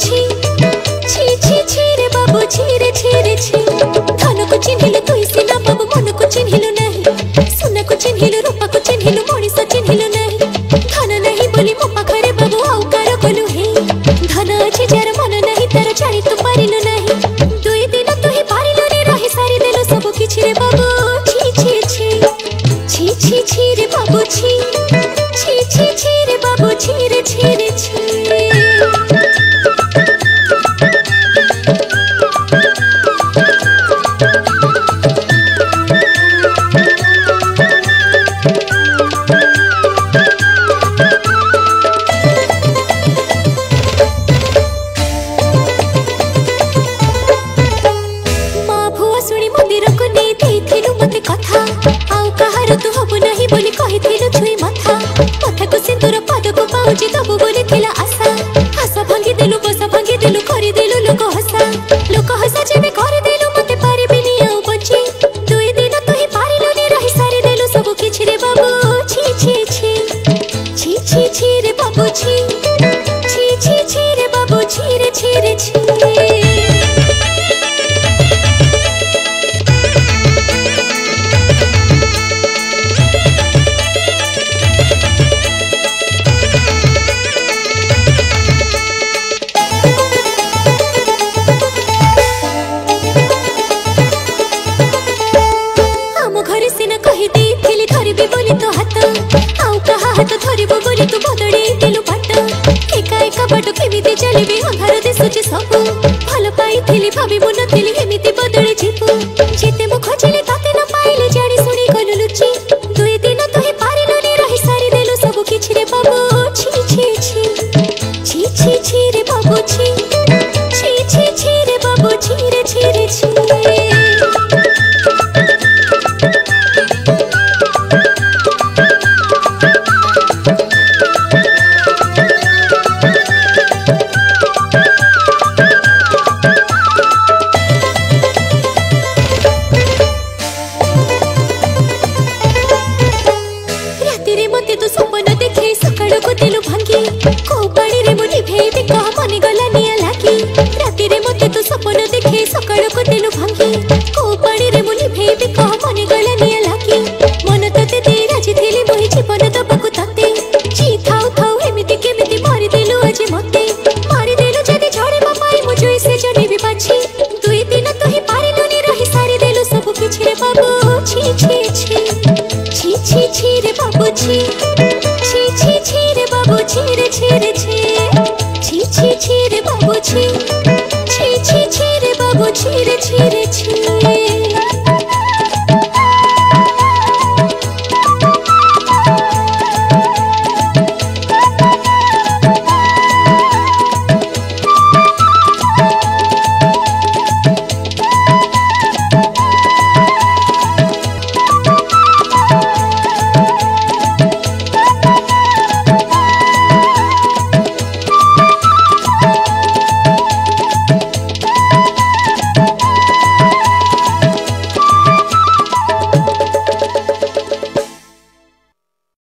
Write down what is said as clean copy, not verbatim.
ছি ছি ছি ছি রে বাবু ছি রে ছি রে ছি ধনକୁ ଚିହ୍ନିଲୁ ତୁଇ ସିନା ବାବୁ ମନକୁ ଚିହ୍ନିଲୁ ନାହିଁ ସୁନାକୁ ଚିହ୍ନିଲୁ ରୂପାକୁ ଚିହ୍ନିଲୁ ମଣିଷ ଚିହ୍ନିଲୁ ନାହିଁ ଧନ ନାହିଁ ବୋଲି ମୋ ପାଖରେ ବାବୁ ଆଉ କାର କଲୁ ହେ ଧନ ଅଛି ଯାର ମନ ନାହିଁ ତାର ଜାଣି ତୁ ପାରିଲୁ ନାହିଁ ଦୁଇ ଦିନ ତୁ ହିଁ ପାରିଲୁନି ରହି ସାରିଦେଲୁ ସବୁ କିଛି ରେ ବାବୁ ଛି ଛି ଛି ছি ছি ছি রে বাবু ছি ছি ছি ছি রে বাবু ছি রে ছি রে ছি মা ভুয়া শুনি মন্দিরକୁ ନେଇ ଦେଇଥିଲୁ ମତେ କଥା ଆଉ କାହାର ତୁ ହବୁ ନାହିଁ ବୋଲି କହିଥିଲୁ ଛୁଇଁ ମାଥା କଥାକୁ ସିନ୍ଦୁର ପାଦକୁ ପାଉଜି ଦବୁ ବୋଲି ଥିଲା ଆଶା ଆଶା ଭାଙ୍ଗିଦେଲୁ ବସା ଭାଙ୍ଗିଦେଲୁ କରିଦେଲୁ ଲୋକ ହସା ଯେବେ କରିଦେଲୁ ମତେ ପାରିବିନି ଆଉ ବଞ୍ଚି ଦୁଇ ଦିନ ତୁ ହିଁ ପାରିଲୁନି ରହି ସାରିଦେଲୁ ସବୁ କିଛି ରେ ବାବୁ ଛି ଛି ଛି ଛି ଛି ଛି ରେ ବାବୁ ଛି ଛି ଛି ଛି ରେ ବାବୁ ଛି ରେ ଛି ରେ ଛି घरे सिना कही देथिली धरिबे बोली तो हाथ आउ कहा हाथ धरिबो बोली तू बदड़ी दिलु बाट एका एका बाट केमिति चलिबे अंधार दिसुची सब भल पाइथिली भाबी मुन थिली एमिति बदड़ी जीपु जेते मु खोजिले ताते न पाइले जाडी सुनी गलु लुची दुई दिन तो ही पारिलुनी रही सारी देलु सब किछि रे बाबू छि छि छि छि छि छि रे बाबू छि छि छि छि रे बाबू छि रे छि रे छि मते तू सपन देखे सकाळो को दिलु भांगी को पानी रे मुनि भेबे कह मने गला निया लागी राती रे मते तू सपन देखे सकाळो को दिलु भांगी को पानी रे मुनि भेबे कह मने गला निया लागी मन तते दे राजी थिली मोहि जीवन दबकु तते जी थाउ थाउ एमिति केमिति मारि देलु आज मते मारि देलु जदी झड़े बापाई मुझे से जने भी बाछी दुई दिन तो ही पारिलुनी रही सारी देलु सब किछि रे बाबू छी छी छी ছি ছি ছি রে বাবু ছি ছি ছি ছি রে বাবু ছি রে ছি রে ছি ছি ছি ছি রে বাবু ছি ছি ছি ছি রে বাবু ছি রে ছি রে ছি